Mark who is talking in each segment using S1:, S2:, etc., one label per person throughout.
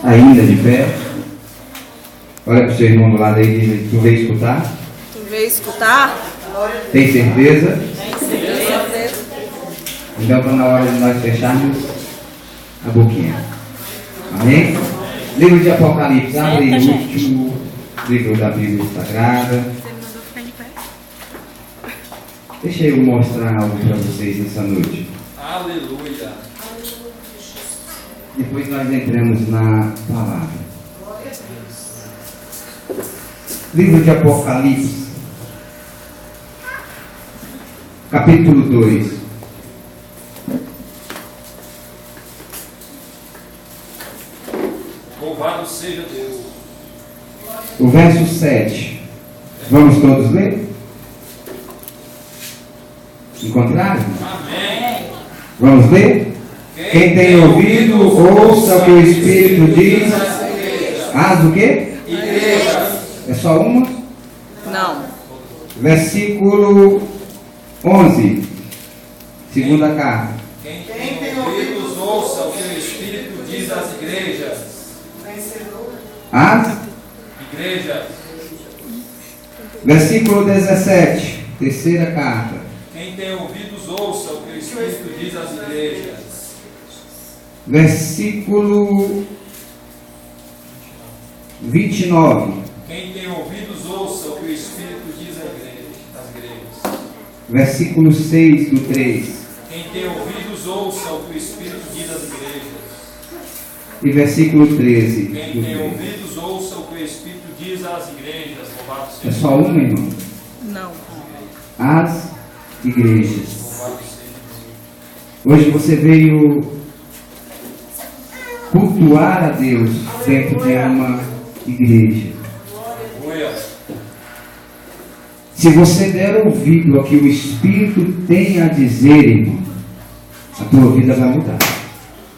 S1: Ainda de pé. Olha para o seu irmão do lado aí e diz: tu veio escutar?
S2: Tu veio escutar?
S1: Tem certeza?
S2: Tem certeza.
S1: Então está na hora de nós fecharmos a boquinha. Amém? Livro de Apocalipse, abre o último livro da Bíblia Sagrada. Deixa eu mostrar algo para vocês nessa noite.
S3: Aleluia.
S1: Depois nós entramos na palavra. Livro de Apocalipse, capítulo 2.
S3: Louvado seja Deus.
S1: O verso 7. Vamos todos ler? Encontraram?
S3: Amém.
S1: Vamos ler? Quem tem ouvido, ouça o que o Espírito diz. As o quê?
S3: Igrejas.
S1: É só uma?
S2: Não.
S1: Versículo 11. Segunda carta.
S3: Quem tem ouvidos, ouça o que o Espírito diz às igrejas.
S1: As?
S3: Igrejas.
S1: Versículo 17. Terceira carta.
S3: Quem tem ouvidos, ouça o que o Espírito diz às igrejas.
S1: Versículo 29.
S3: Quem tem ouvidos, ouça o que o Espírito diz às igrejas.
S1: Versículo 6 do 3.
S3: Quem tem ouvidos, ouça o que o Espírito diz às igrejas.
S1: E versículo 13.
S3: Quem
S1: do
S3: tem
S1: 3.
S3: ouvidos, ouça o que o Espírito diz às igrejas. Louvado
S1: É
S3: seja
S1: só uma, irmão?
S2: Não.
S1: As igrejas.
S3: Louvado seja Deus.
S1: Hoje você veio cultuar a Deus dentro de uma igreja.
S3: Aleluia.
S1: Se você der ouvido ao que o Espírito tem a dizer, irmão, a tua vida vai mudar.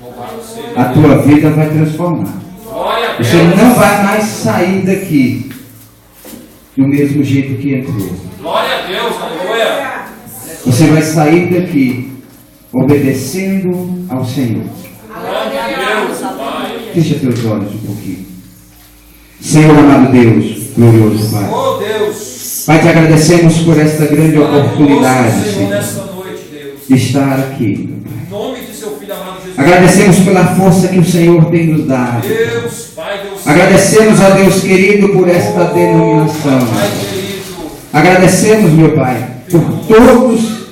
S3: Louvado seja
S1: A
S3: Deus.
S1: tua vida vai transformar.
S3: Glória a
S1: Você
S3: Deus.
S1: não vai mais sair daqui do mesmo jeito que entrou.
S3: Glória a Deus, aleluia.
S1: Você vai sair daqui obedecendo ao Senhor.
S3: Glória a Deus, Pai.
S1: Fecha teus olhos um pouquinho. Senhor amado Deus, glorioso Pai.
S3: Oh Deus.
S1: Pai, te agradecemos por esta grande oportunidade,
S3: Senhor,
S1: Senhor,
S3: nesta noite, Deus.
S1: de estar aqui, meu Pai.
S3: Em nome de seu Filho amado Jesus.
S1: Agradecemos pela força que o Senhor tem nos dado.
S3: Deus, Pai, Deus.
S1: Agradecemos a Deus querido por esta denominação.
S3: Pai querido.
S1: Agradecemos, meu Pai, por todos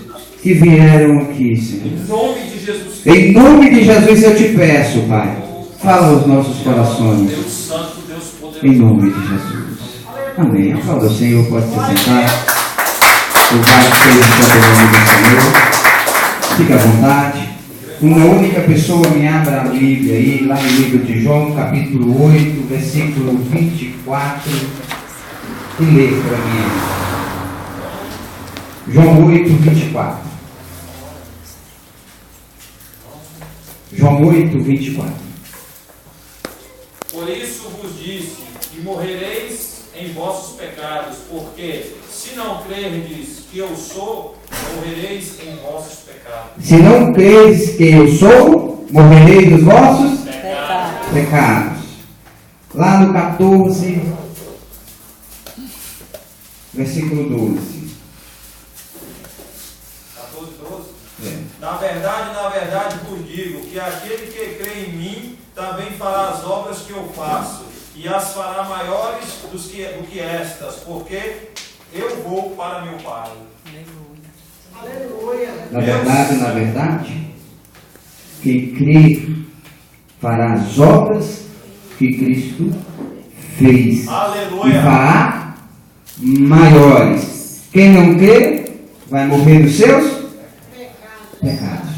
S1: que vieram aqui, Senhor.
S3: Em nome de Jesus.
S1: Em nome de Jesus eu te peço, Pai, fala aos nossos corações.
S3: Deus Santo, Deus poderoso.
S1: Em nome de Jesus. Amém. Aplauda o Senhor, pode se sentar. Louvado seja o santo nome do Senhor. Fique à vontade. Uma única pessoa me abra a Bíblia aí, lá no livro de João, capítulo 8, versículo 24, e lê para mim. João 8, 24. João 8, 24.
S3: Por isso vos disse, e morrereis em vossos pecados, porque se não crerdes que eu sou, morrereis em vossos pecados.
S1: Se não creis que eu sou, morrereis dos vossos
S3: Pecados.
S1: pecados. Lá no 14, versículo 12.
S3: 14, 12.
S1: É.
S3: Na verdade vos digo que aquele que crê em mim também fará as obras que eu faço, e as fará maiores do que estas, porque eu vou para meu Pai.
S1: Na verdade, quem crê fará as obras que Cristo fez.
S3: Aleluia.
S1: E fará maiores. Quem não crê vai morrer nos seus pecados.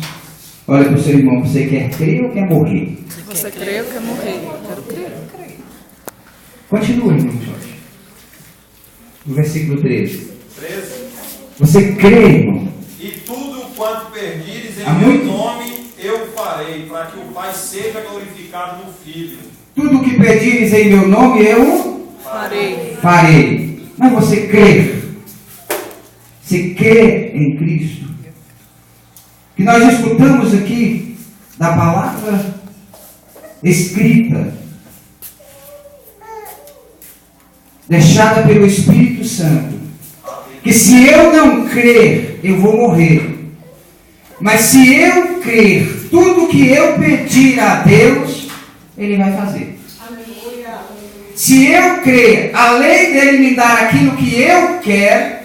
S1: Olha para o seu irmão, você quer crer ou quer morrer?
S2: Você crê ou quer morrer? Eu quero crer.
S1: Continua, irmão Jorge. No versículo 13.
S3: 13.
S1: Você crê, irmão?
S3: E tudo quanto perdires em
S1: Há
S3: meu
S1: muito-
S3: nome, eu farei, para que o Pai seja glorificado no Filho.
S1: Tudo o que pedires em meu nome, eu
S2: Farei.
S1: farei. Mas você crê? Você crê em Cristo? Que nós escutamos aqui da palavra escrita, deixada pelo Espírito Santo, que se eu não crer, eu vou morrer. Mas se eu crer, tudo que eu pedir a Deus, Ele vai fazer. Se eu crer, além dele me dar aquilo que eu quero,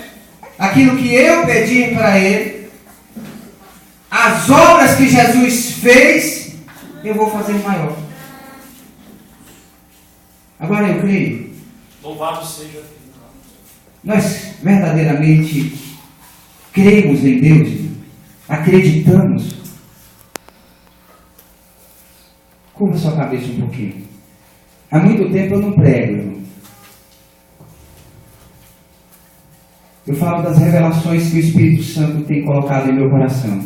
S1: aquilo que eu pedir para Ele, as obras que Jesus fez, eu vou fazer maior. Agora eu creio.
S3: Louvado seja.
S1: Nós verdadeiramente cremos em Deus, irmão? Acreditamos. Curva sua cabeça um pouquinho. Há muito tempo eu não prego, irmão. Eu falo das revelações que o Espírito Santo tem colocado em meu coração.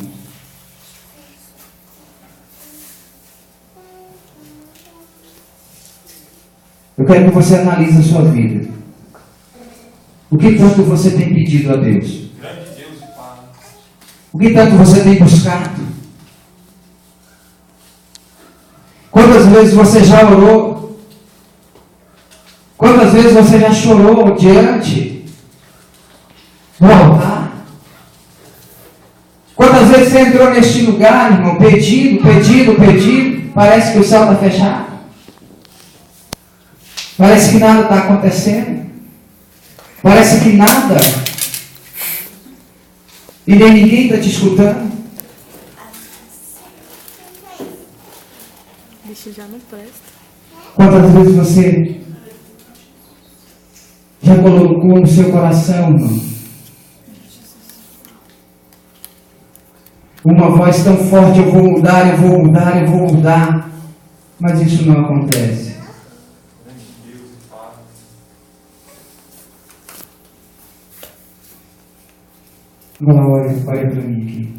S1: Eu quero que você analise a sua vida. O que tanto você tem pedido a Deus?
S3: Grande Deus e Pai.
S1: O que tanto você tem buscado? Quantas vezes você já orou? Quantas vezes você já chorou diante do altar? Quantas vezes você entrou neste lugar, irmão, pedindo, parece que o céu está fechado? Parece que nada está acontecendo. Parece que nada. E nem ninguém está te escutando.
S2: Bicho já não presta.
S1: Quantas vezes você já colocou no seu coração, irmão, uma voz tão forte: eu vou mudar, eu vou mudar, eu vou mudar. Mas isso não acontece. Agora olha para mim aqui.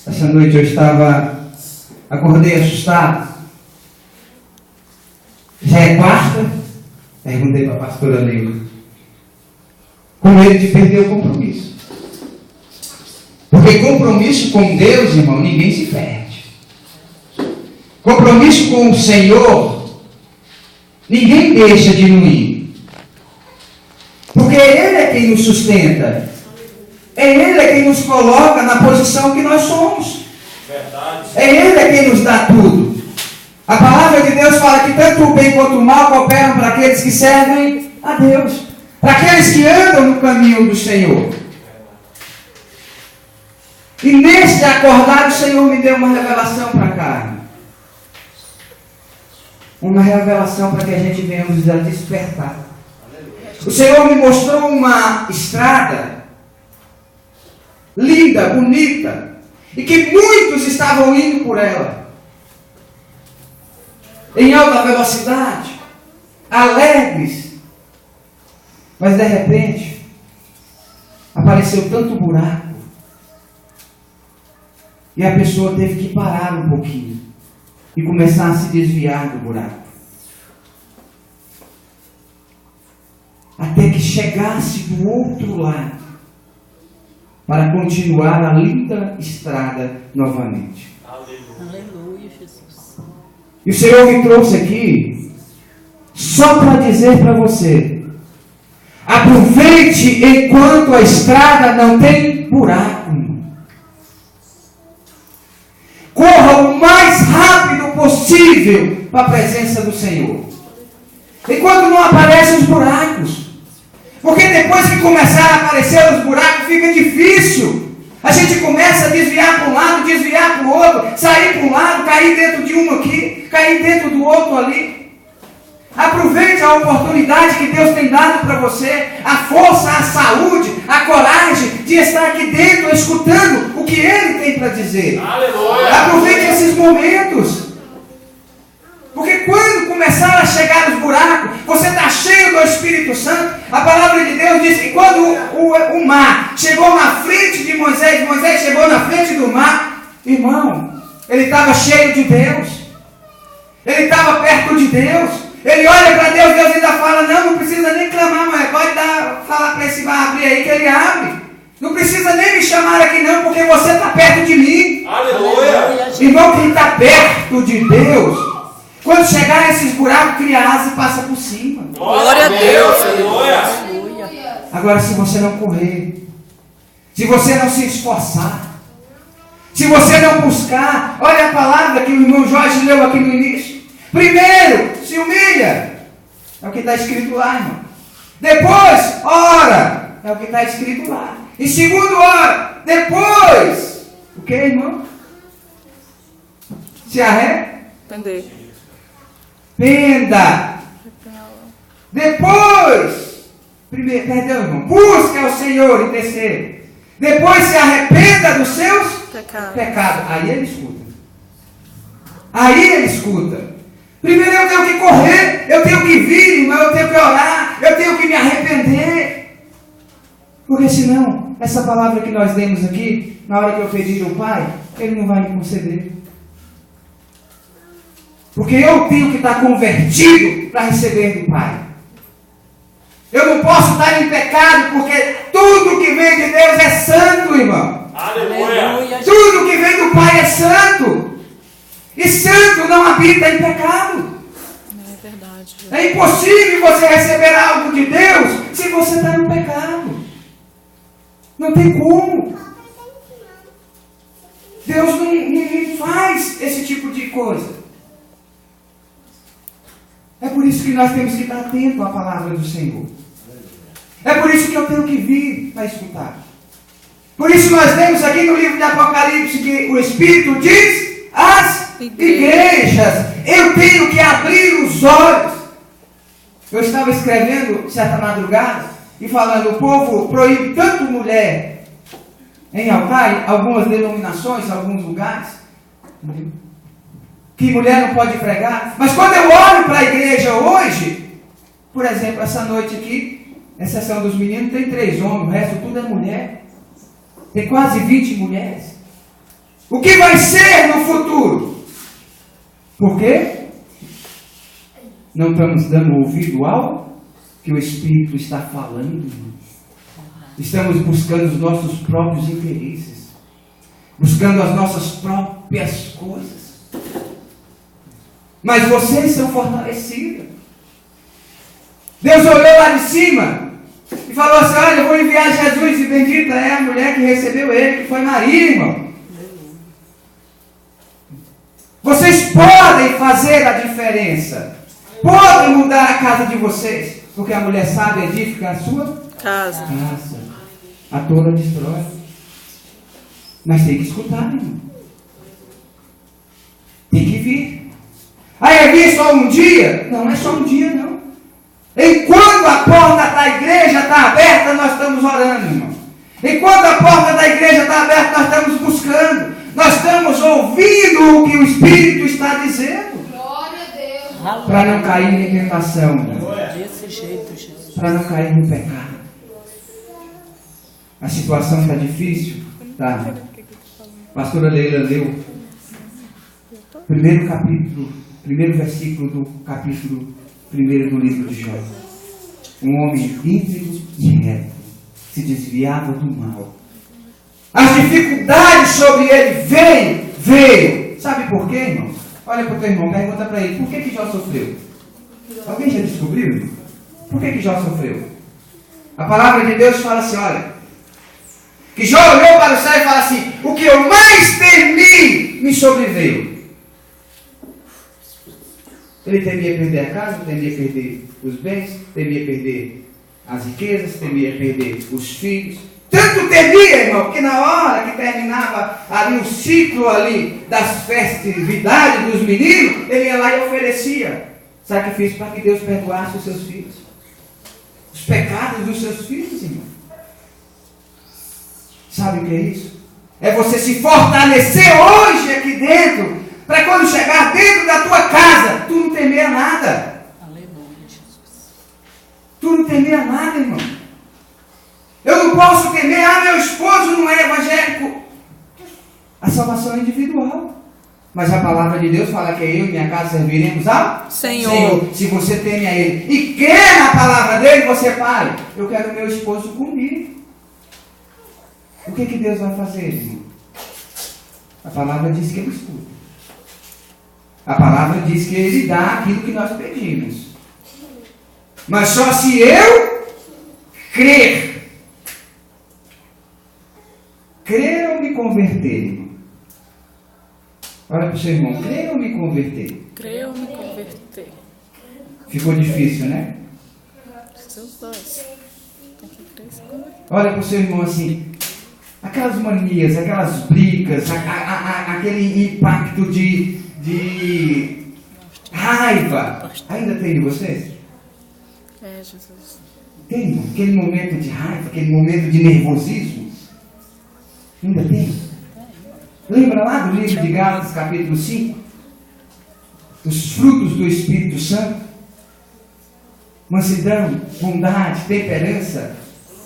S1: Essa noite eu acordei assustado. Já é quarta? Perguntei para a pastora Leila. Com medo de perder o compromisso. Porque compromisso com Deus, irmão, ninguém se perde. Compromisso com o Senhor, ninguém deixa de não ir. Porque Ele é quem nos sustenta. Ele é quem nos coloca na posição que nós somos.
S3: Verdade.
S1: Ele é quem nos dá tudo. A palavra de Deus fala que tanto o bem quanto o mal cooperam para aqueles que servem a Deus. Para aqueles que andam no caminho do Senhor. E neste acordar, o Senhor me deu uma revelação para cá. Uma revelação para que a gente venha nos despertar. O Senhor me mostrou uma estrada linda, bonita, e que muitos estavam indo por ela, em alta velocidade, alegres, mas de repente apareceu tanto buraco, e a pessoa teve que parar um pouquinho e começar a se desviar do buraco, até que chegasse do outro lado, para continuar a linda estrada novamente.
S2: Aleluia, Jesus.
S1: E o Senhor me trouxe aqui só para dizer para você: aproveite enquanto a estrada não tem buraco. Corra o mais rápido possível para a presença do Senhor, enquanto não aparecem os buracos. Porque depois que começar a aparecer os buracos, fica difícil. A gente começa a desviar para um lado, desviar para o outro, sair para um lado, cair dentro de um aqui, cair dentro do outro ali. Aproveite a oportunidade que Deus tem dado para você, a força, a saúde, a coragem de estar aqui dentro, escutando o que Ele tem para dizer.
S3: Aleluia.
S1: Aproveite esses momentos. Porque quando começar a chegar os buracos, você está cheio do Espírito Santo. A palavra de Deus diz que quando o mar chegou na frente de Moisés, Moisés chegou na frente do mar, irmão, ele estava cheio de Deus. Ele estava perto de Deus. Ele olha para Deus, Deus ainda fala: não precisa nem clamar, mas pode falar para esse mar abrir aí que ele abre. Não precisa nem me chamar aqui não, porque você está perto de mim.
S3: Aleluia.
S1: Irmão, quem está perto de Deus, Quando chegar nesses buracos, cria asa e passa por cima.
S2: Glória a Deus.
S3: Aleluia.
S2: Aleluia.
S1: Agora, se você não correr, se você não se esforçar, se você não buscar, olha a palavra que o irmão Jorge leu aqui no início. Primeiro, se humilha. É o que está escrito lá, irmão. Depois, ora. É o que está escrito lá. E segundo, ora. Depois, o que, irmão? Se
S2: Entender.
S1: arrependa. Depois, primeiro, perdão, irmão, busca o Senhor. E terceiro, depois se arrependa dos seus pecados. Aí ele escuta. Aí ele escuta. Primeiro eu tenho que correr, eu tenho que vir, irmão, eu tenho que orar, eu tenho que me arrepender. Porque senão, essa palavra que nós demos aqui, na hora que eu pedir ao Pai, Ele não vai me conceder. Porque eu tenho que estar convertido para receber do Pai. Eu não posso estar em pecado, porque tudo que vem de Deus é santo, irmão.
S3: Aleluia.
S1: Tudo que vem do Pai é santo. E santo não habita em pecado.
S2: É verdade.
S1: É impossível você receber algo de Deus se você está no pecado. Não tem como. Deus não faz esse tipo de coisa. É por isso que nós temos que estar atentos à palavra do Senhor. É por isso que eu tenho que vir para escutar. Por isso nós temos aqui no livro de Apocalipse que o Espírito diz às igrejas: eu tenho que abrir os olhos. Eu estava escrevendo certa madrugada e falando, o povo proíbe tanto mulher em altar, algumas denominações, alguns lugares, que mulher não pode pregar. Mas quando eu olho para a igreja hoje, por exemplo, essa noite aqui, exceção dos meninos, tem 3 homens, o resto tudo é mulher. Tem quase 20 mulheres. O que vai ser no futuro? Por quê? Não estamos dando ouvido ao que o Espírito está falando. Estamos buscando os nossos próprios interesses, buscando as nossas próprias coisas. Mas vocês são fortalecidos. Deus olhou lá de cima e falou assim: olha, eu vou enviar Jesus, e bendita é a mulher que recebeu ele, que foi Maria, irmão. Vocês podem fazer a diferença. Podem mudar a casa de vocês. Porque a mulher sábia edifica a sua
S2: casa.
S1: A tola destrói. Mas tem que escutar, irmão. Tem que vir. Aí é vir só um dia? Não é só um dia, não. Enquanto a porta da igreja está aberta, nós estamos orando, irmão. Enquanto a porta da igreja está aberta, nós estamos buscando. Nós estamos ouvindo o que o Espírito está dizendo.
S4: Glória a Deus.
S1: Para não cair em tentação.
S2: Desse jeito, Jesus.
S1: Para não cair no pecado. A situação está difícil? Tá. A pastora Leila leu primeiro versículo do capítulo 1 do livro de Jó. Um homem íntegro e reto se desviava do mal. As dificuldades sobre ele veio. Sabe por quê, irmão? Olha para o teu irmão, pergunta para ele: por que Jó sofreu? Alguém já descobriu, irmão? Por que Jó sofreu? A palavra de Deus fala assim, olha, que Jó olhou para o céu e fala assim: o que eu mais temi me sobreveio. Ele temia perder a casa, temia perder os bens, temia perder as riquezas, temia perder os filhos. Tanto temia, irmão, que na hora que terminava ali o ciclo ali das festividades dos meninos, ele ia lá e oferecia sacrifício para que Deus perdoasse os seus filhos. Os pecados dos seus filhos, irmão. Sabe o que é isso? É você se fortalecer hoje aqui dentro, para quando chegar dentro da tua casa, tu não temer nada.
S2: Aleluia, Jesus.
S1: Tu não temer nada, irmão. Eu não posso temer, meu esposo não é evangélico. A salvação é individual. Mas a palavra de Deus fala que eu e minha casa serviremos ao Senhor. Se você teme a Ele e quer a palavra dele, você pai, eu quero meu esposo comigo. O que Deus vai fazer, irmão? A palavra diz que Ele escuta. A palavra diz que Ele dá aquilo que nós pedimos. Mas só se eu crer. Crer ou me converter, irmão? Olha para o seu irmão, crer ou me converter?
S2: Crer ou me converter?
S1: Ficou difícil, né?
S2: Os dois. Tem que crer e se converter.
S1: Olha para o seu irmão assim, aquelas manias, aquelas brigas, aquele impacto de raiva, ainda tem de vocês?
S2: É, Jesus.
S1: Tem, irmão? Aquele momento de raiva, aquele momento de nervosismo? Ainda tem? Lembra lá do livro de Gálatas, capítulo 5? Os frutos do Espírito Santo? Mansidão, bondade, temperança.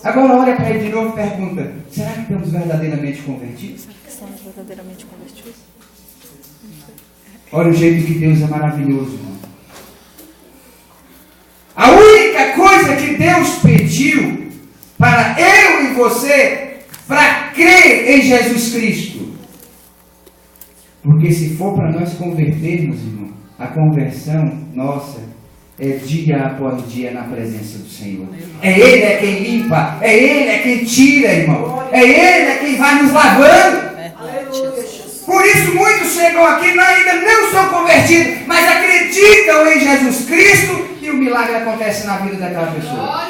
S1: Agora olha para ele de novo e pergunta: será que estamos verdadeiramente convertidos?
S2: Será que somos verdadeiramente convertidos?
S1: Olha o jeito que Deus é maravilhoso, irmão. A única coisa que Deus pediu para eu e você, para crer em Jesus Cristo. Porque se for para nós convertermos, irmão, a conversão nossa é dia após dia na presença do Senhor. É Ele quem limpa, é Ele quem tira, irmão. É Ele quem vai nos lavando. Por isso muitos chegam aqui e ainda não são convertidos, mas acreditam em Jesus Cristo e o milagre acontece na vida daquela pessoa.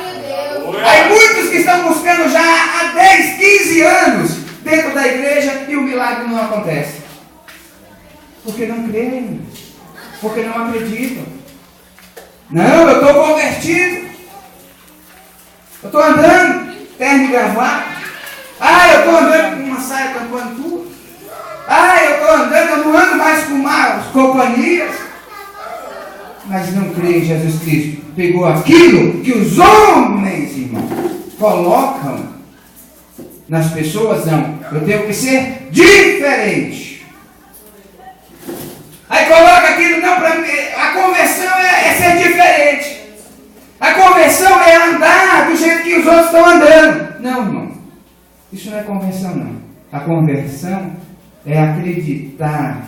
S1: Aí muitos que estão buscando já há 10, 15 anos dentro da igreja e o milagre não acontece. Porque não creem, porque não acreditam. Não, eu estou convertido. Eu estou andando, terno e gravata. Eu estou andando com uma saia tampando tudo. Eu estou andando, eu não ando mais com más companhias. Mas não creio em Jesus Cristo. Pegou aquilo que os homens, irmão, colocam nas pessoas. Não, eu tenho que ser diferente. Aí coloca aquilo, não, para mim, a conversão é ser diferente. A conversão é andar do jeito que os outros estão andando. Não, irmão, isso não é conversão, não. A conversão é acreditar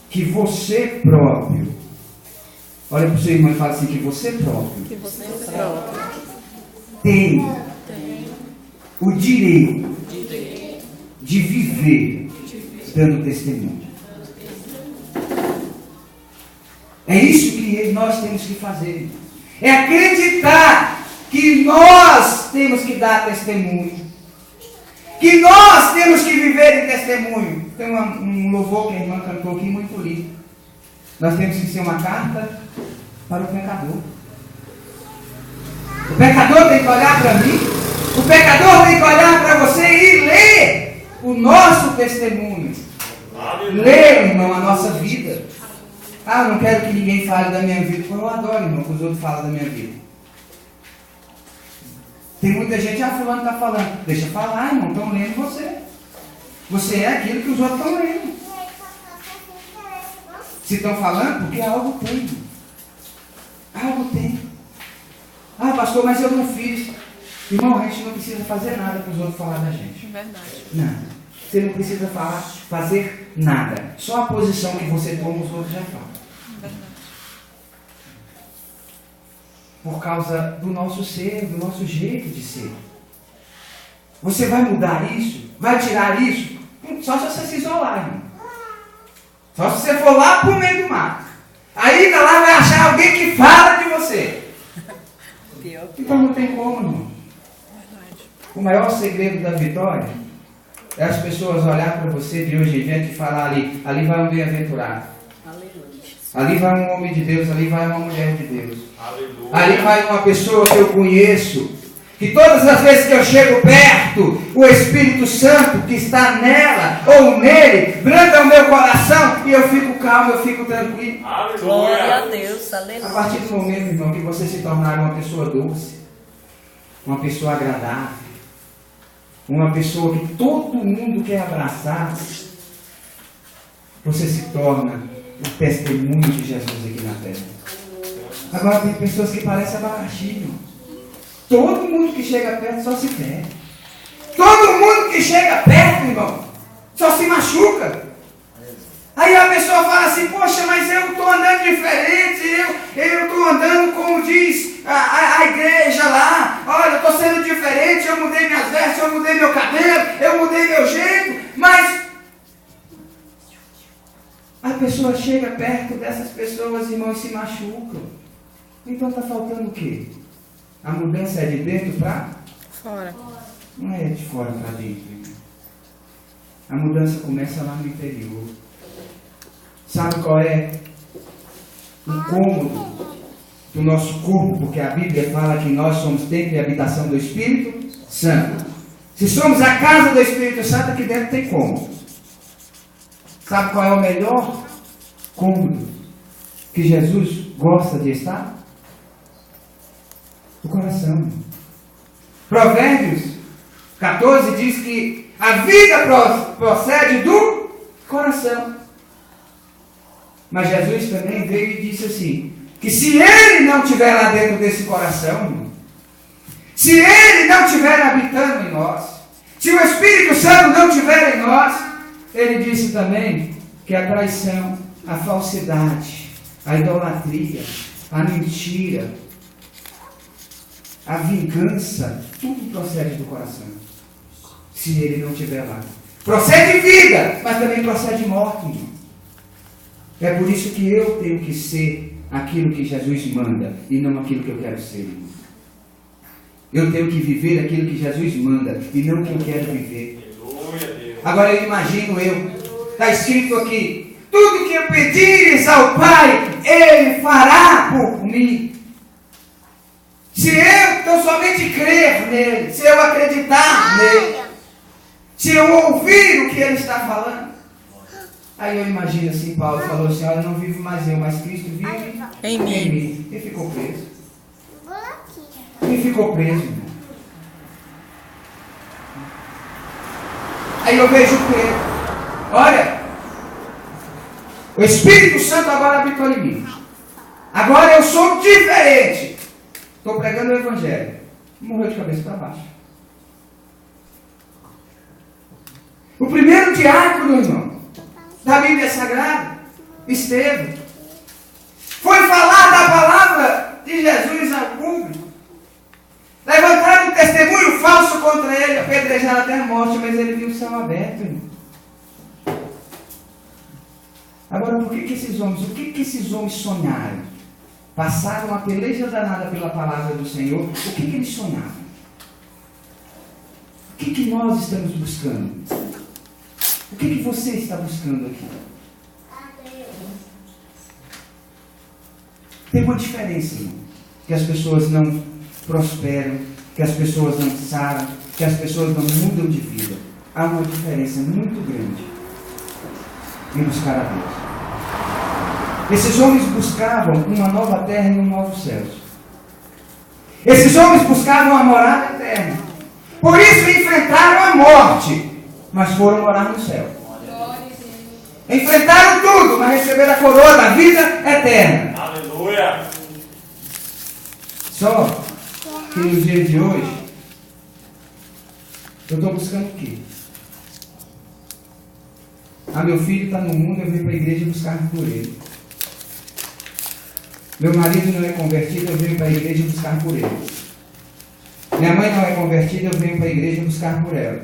S1: que você próprio, olha para o seu irmão e fala assim, que você próprio tem o direito de viver dando testemunho. É isso que nós temos que fazer. É acreditar que nós temos que dar testemunho. Que nós temos que viver em testemunho. Tem um louvor que a irmã cantou aqui muito lindo. Nós temos que ser uma carta para o pecador. O pecador tem que olhar para mim. O pecador tem que olhar para você e ler o nosso testemunho. Ler, irmão, a nossa vida. Eu não quero que ninguém fale da minha vida. Eu adoro, irmão, que os outros falam da minha vida. Tem muita gente, fulano está falando. Deixa falar, irmão, estão lendo você. Você é aquilo que os outros estão lendo. Se estão falando, porque algo tem. Algo tem. Pastor, mas eu não fiz. Irmão, a gente não precisa fazer nada para os outros falar da gente.
S2: Verdade.
S1: Nada. Você não precisa fazer nada. Só a posição que você toma, os outros já falam. Por causa do nosso ser, do nosso jeito de ser. Você vai mudar isso? Vai tirar isso? Só se você se isolar, irmão. Só se você for lá para o meio do mato. Aí lá vai achar alguém que fala de você. Então não tem como, irmão. O maior segredo da vitória é as pessoas olhar para você de hoje em diante e falar ali vai um bem-aventurado. Ali vai um homem de Deus, ali vai uma mulher de Deus. Aleluia. Ali vai uma pessoa que eu conheço, que todas as vezes que eu chego perto, o Espírito Santo que está nela ou nele, branda o meu coração e eu fico calmo, eu fico tranquilo.
S4: Aleluia. Glória a Deus, aleluia.
S1: A partir do momento, irmão, que você se tornar uma pessoa doce, uma pessoa agradável, uma pessoa que todo mundo quer abraçar, você se torna o testemunho de Jesus aqui na terra. Agora tem pessoas que parecem abacaxi, irmão. Todo mundo que chega perto só se fere. Todo mundo que chega perto, irmão, só se machuca. Aí a pessoa pessoa fala assim, poxa, mas eu estou andando diferente, eu estou andando como diz a igreja lá, olha, eu estou sendo diferente, eu mudei minhas vestes, eu mudei meu cabelo, eu mudei meu jeito, mas a pessoa chega perto dessas pessoas, irmão, e se machucam. Então está faltando o quê? A mudança é de dentro para
S2: Fora.
S1: Não é de fora para dentro, irmão. A mudança começa lá no interior. Sabe qual é o cômodo do nosso corpo? Porque a Bíblia fala que nós somos templo e habitação do Espírito Santo. Se somos a casa do Espírito Santo, aqui dentro tem cômodo. Sabe qual é o melhor cômodo que Jesus gosta de estar? O coração. Provérbios 14 diz que a vida procede do coração. Mas Jesus também veio e disse assim, que se Ele não estiver lá dentro desse coração, se Ele não estiver habitando em nós, se o Espírito Santo não estiver em nós, Ele disse também que a traição, a falsidade, a idolatria, a mentira, a vingança, tudo procede do coração. Se Ele não estiver lá. Procede vida, mas também procede morte, irmão. É por isso que eu tenho que ser aquilo que Jesus manda e não aquilo que eu quero ser, irmão. Eu tenho que viver aquilo que Jesus manda e não o que eu quero viver. Agora eu imagino está escrito aqui, tudo que eu pedires ao Pai, Ele fará por mim. Se eu tão somente crer nele, se eu acreditar nele, se eu ouvir o que ele está falando, aí eu imagino assim, Paulo falou assim, olha, não vivo mais eu, mas Cristo vive em mim. E ficou preso. E ficou preso, irmão. Aí eu vejo que, olha, o Espírito Santo agora habitou em mim. Agora eu sou diferente. Estou pregando o Evangelho. Morreu de cabeça para baixo. O primeiro diácono, irmão, da Bíblia Sagrada, Estevão, foi falar da palavra de Jesus ao público. Levantaram um testemunho falso contra ele, apedrejaram até a morte, mas ele viu o céu aberto, irmão. Agora, o que esses homens sonharam? Passaram uma peleja danada pela palavra do Senhor. O que eles sonhavam? O que nós estamos buscando? O que você está buscando aqui? Tem uma diferença, irmão. Que as pessoas não prosperam, que as pessoas não saram, que as pessoas não mudam de vida. Há uma diferença muito grande em buscar a Deus. Esses homens buscavam uma nova terra e um novo céu. Esses homens buscavam a morada eterna. Por isso enfrentaram a morte, mas foram morar no céu. Enfrentaram tudo, mas receberam a coroa da vida eterna.
S3: Aleluia!
S1: Só que nos dias de hoje, eu estou buscando o quê? Meu filho está no mundo, eu venho para a igreja buscar por ele. Meu marido não é convertido, eu venho para a igreja buscar por ele. Minha mãe não é convertida, eu venho para a igreja buscar por ela.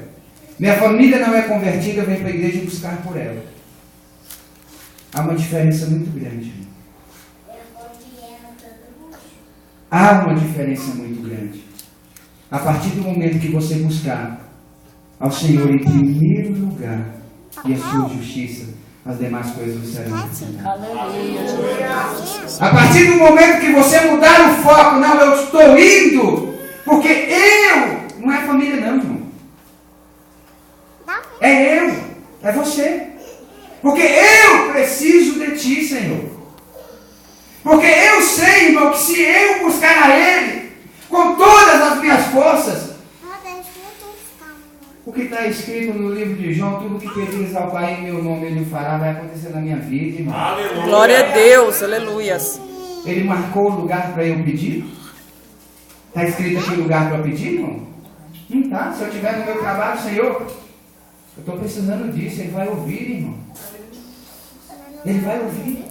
S1: Minha família não é convertida, eu venho para a igreja buscar por ela. Há uma diferença muito grande. Há uma diferença muito grande. A partir do momento que você buscar ao Senhor em primeiro lugar e a sua justiça, as demais coisas serão acrescentadas. A partir do momento que você mudar o foco, não, eu estou indo, porque eu, não é família não, irmão. É eu, é você. Porque eu preciso de ti, Senhor. Porque eu sei, irmão, que se eu buscar a Ele, com todas as minhas forças, o que está escrito no livro de João, tudo que pedires ao Pai em meu nome, Ele o fará, vai acontecer na minha vida, irmão.
S3: Aleluia.
S2: Glória a Deus, aleluias.
S1: Ele marcou o lugar para eu pedir? Está escrito aqui o lugar para eu pedir, irmão? Não está. Se eu estiver no meu trabalho, Senhor, eu estou precisando disso, Ele vai ouvir, irmão. Ele vai ouvir.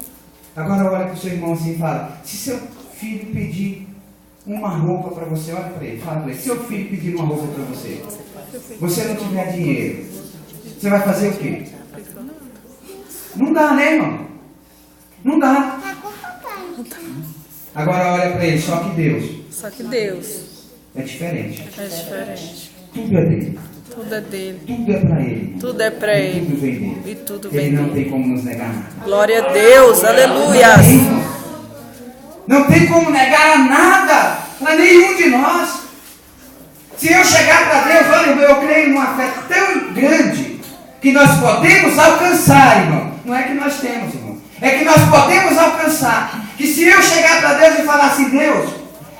S1: Agora olha para o seu irmão assim e fala: se seu filho pedir uma roupa para você, olha para ele, fala para ele: se seu filho pedir uma roupa para você, você não tiver dinheiro, você vai fazer o quê? Não dá, né, irmão? Não dá. Agora olha para ele: só que Deus é diferente.
S2: É diferente.
S1: Tudo é dele.
S2: Tudo é dele.
S1: Tudo é para ele.
S2: Tudo é pra
S1: E tudo
S2: ele.
S1: vem dele.
S2: E tudo
S1: Ele
S2: vem
S1: não
S2: dele.
S1: tem como nos negar nada.
S2: Glória a Deus. Aleluia.
S1: Não tem como negar nada para nenhum de nós. Se eu chegar para Deus, olha, irmão, eu creio numa fé tão grande que nós podemos alcançar, irmão. Não é que nós temos, irmão. É que nós podemos alcançar. Que se eu chegar para Deus e falar assim: Deus,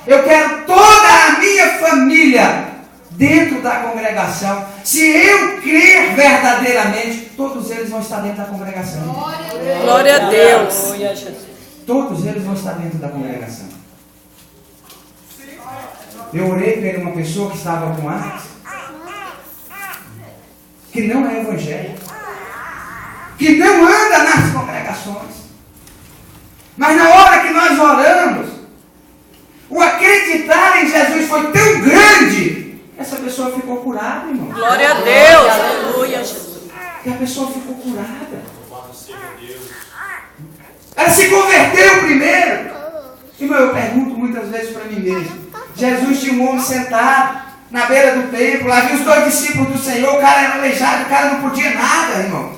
S1: eu quero toda a minha família dentro da congregação. Se eu crer verdadeiramente, todos eles vão estar dentro da congregação.
S2: Glória a Deus.
S1: Todos eles vão estar dentro da congregação. Eu orei por uma pessoa que estava com AIDS, que não é evangélico, que não anda nas congregações. Mas na hora que nós oramos, o acreditar em Jesus foi tão grande, essa pessoa ficou curada, irmão.
S2: Glória a Deus.
S4: Aleluia, Jesus.
S1: E a pessoa ficou curada. Ela se converteu primeiro. Irmão, eu pergunto muitas vezes para mim mesmo: Jesus tinha um homem sentado na beira do templo, lá havia os 2 discípulos do Senhor, o cara era aleijado, o cara não podia nada, irmão.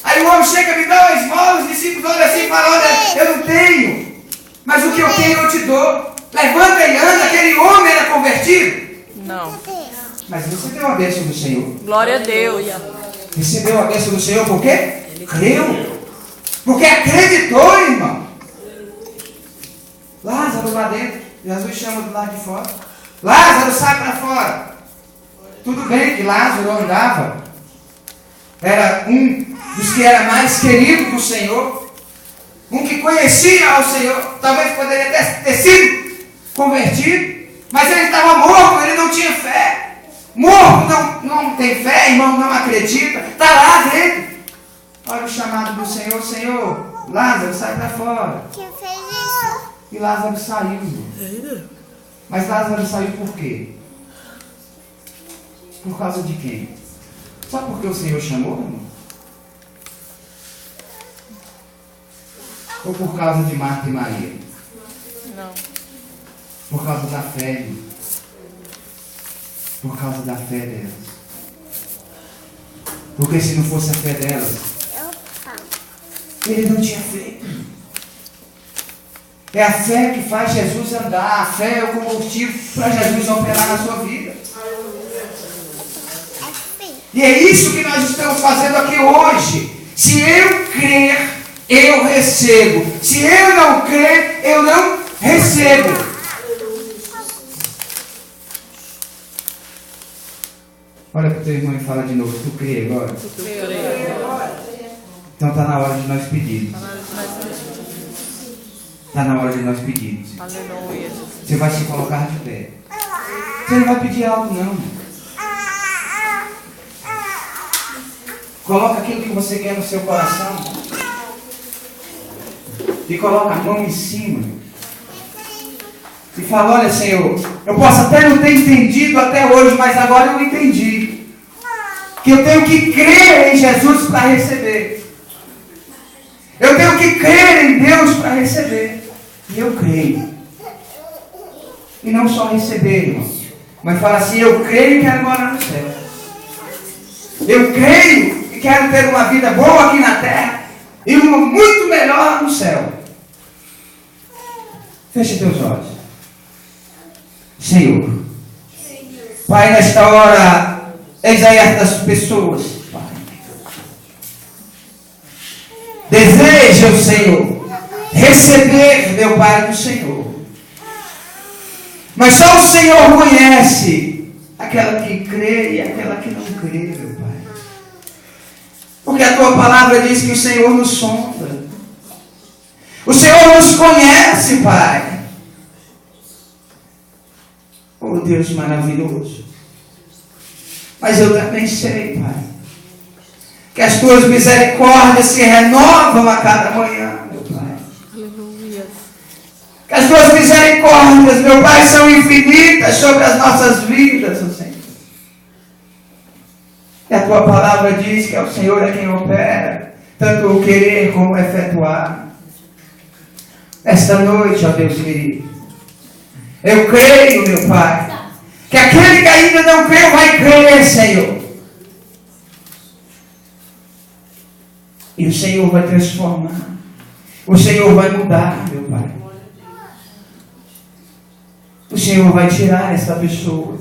S1: Aí o homem chega, me dá uma esmola, os discípulos olham assim e falam: olha, eu não tenho, mas o que eu tenho eu te dou. Levanta e anda. Aquele homem era convertido?
S2: Não.
S1: Mas recebeu a bênção do Senhor.
S2: Glória a Deus.
S1: Recebeu a bênção do Senhor por quê? Creu. Porque acreditou, irmão. Lázaro lá dentro, Jesus chama do lado de fora: Lázaro, sai para fora. Tudo bem que Lázaro andava, era um dos que era mais querido do Senhor, um que conhecia ao Senhor, talvez poderia ter sido convertido, mas ele estava morto, ele não tinha fé. Morto não tem fé, irmão, não acredita, está lá dentro. Olha o chamado do Senhor: Senhor, Lázaro, sai para fora.
S5: Quem fez isso?
S1: E Lázaro saiu, irmão. Mas Lázaro saiu por quê? Por causa de quem? Só porque o Senhor chamou, irmão? Ou por causa de Marta e Maria?
S2: Não.
S1: Por causa da fé, irmão. Por causa da fé delas. Porque se não fosse a fé delas, ele não tinha feito. É a fé que faz Jesus andar. A fé é o combustível para Jesus operar na sua vida. E é isso que nós estamos fazendo aqui hoje. Se eu crer, eu recebo. Se eu não crer, eu não recebo. Olha para o teu irmão e fala de novo: tu crê agora? Então está na hora de nós pedirmos. Está na hora de nós pedirmos.
S2: Aleluia.
S1: Você vai se colocar de pé. Você não vai pedir algo, não. Coloca aquilo que você quer no seu coração. E coloca a mão em cima. E fala: olha, Senhor, eu posso até não ter entendido até hoje, mas agora eu entendi. Que eu tenho que crer em Jesus para receber. Eu tenho que crer em Deus para receber. E eu creio. E não só receber, irmãos, mas fala assim: eu creio e quero morar no céu. Eu creio e quero ter uma vida boa aqui na terra e uma muito melhor no céu. Feche teus olhos. Senhor, Pai, nesta hora, eis aí estas pessoas, Pai. Desejam, Senhor, receber, meu Pai, do Senhor. Mas só o Senhor conhece aquela que crê e aquela que não crê, meu Pai. Porque a Tua palavra diz que o Senhor nos sonda. O Senhor nos conhece, Pai. Oh, Deus maravilhoso. Mas eu também sei, Pai, Que as tuas misericórdias se renovam a cada manhã, meu Pai.
S2: Aleluia.
S1: Que as tuas misericórdias, meu Pai, são infinitas sobre as nossas vidas, ó Senhor. E a tua palavra diz que é o Senhor é quem opera, tanto o querer como o efetuar. Esta noite, ó Deus querido, eu creio, meu Pai, que aquele que ainda não creu vai crer, Senhor. E o Senhor vai transformar. O Senhor vai mudar, meu Pai. O Senhor vai tirar essa pessoa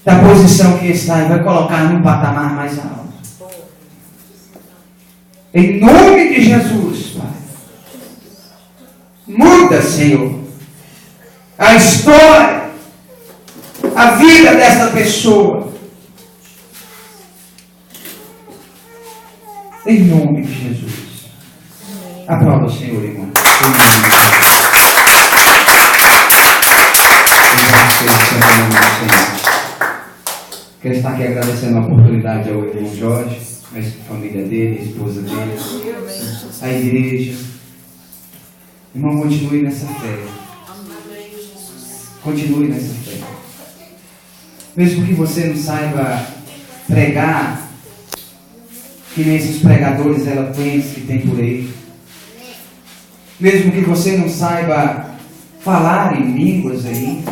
S1: da posição que está e vai colocar num patamar mais alto. Em nome de Jesus, Pai. Muda, Senhor, a história, a vida dessa pessoa. Em nome de Jesus. Aplauda o Senhor, irmão. Quero estar aqui agradecendo a oportunidade ao irmão Jorge, a família dele, a esposa dele, a igreja. Irmão, continue nessa fé. Continue nessa fé. Mesmo que você não saiba pregar, que nem esses pregadores eloquentes que tem por aí. Mesmo que você não saiba falar em línguas aí,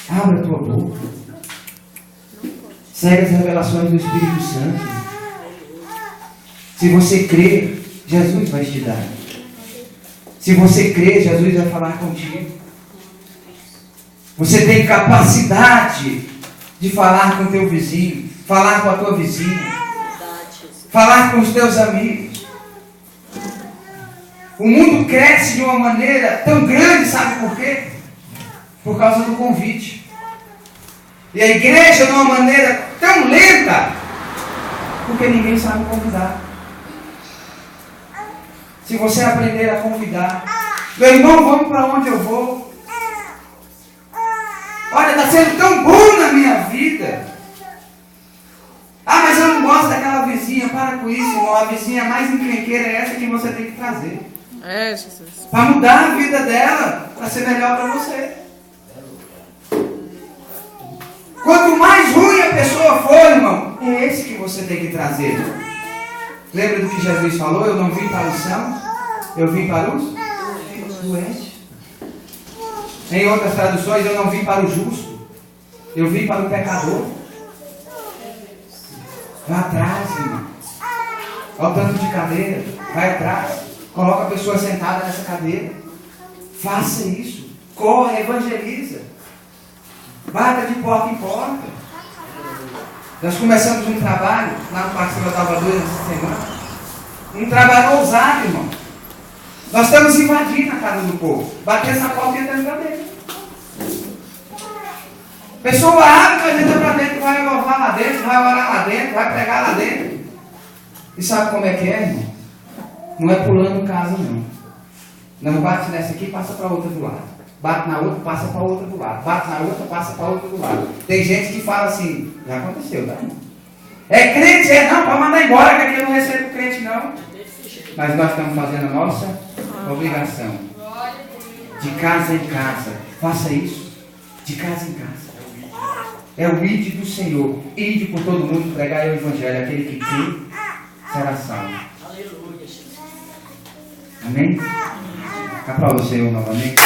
S1: abra a tua boca. Segue as revelações do Espírito Santo. Se você crer, Jesus vai te dar. Se você crer, Jesus vai falar contigo. Você tem capacidade de falar com o teu vizinho, falar com a tua vizinha, falar com os teus amigos. O mundo cresce de uma maneira tão grande, sabe por quê? Por causa do convite. E a igreja de uma maneira tão lenta, porque ninguém sabe convidar. Se você aprender a convidar, meu irmão, vamos para onde eu vou? Olha, está sendo tão bom na minha vida. Ah, mas eu não gosto daquela vizinha. Para com isso, irmão. A vizinha mais encrenqueira é essa que você tem que trazer.
S2: É, Jesus.
S1: Para mudar a vida dela, para ser melhor para você. Quanto mais ruim a pessoa for, irmão, é esse que você tem que trazer. Lembra do que Jesus falou? Eu não vim para os sãos, eu vim para os doentes. Em outras traduções, eu não vim para o justo, eu vim para o pecador. Vai atrás, irmão. Olha o tanto de cadeira. Vai atrás. Coloca a pessoa sentada nessa cadeira. Faça isso. Corre, evangeliza. Bata de porta em porta. Nós começamos um trabalho lá no Parque São Salvador essa semana. Um trabalho ousado, irmão. Nós estamos invadindo a casa do povo. Batendo na porta e entrando para dentro. A pessoa abre, vai entrar para dentro, vai louvar lá dentro, vai orar lá dentro, vai pregar lá dentro. E sabe como é que é, irmão? Não é pulando casa, não. Não bate nessa aqui, passa para outra do lado. Bate na outra, passa para outra do lado. Bate na outra, passa para outra do lado. Tem gente que fala assim, já aconteceu, tá? É crente, não, pode mandar embora, que aqui eu não recebo crente, não. Mas nós estamos fazendo a nossa obrigação. De casa em casa. Faça isso. De casa em casa. É o ide do Senhor. Ide por todo mundo, pregar o Evangelho. Aquele que crê será salvo. Amém? Aplauda o Senhor novamente.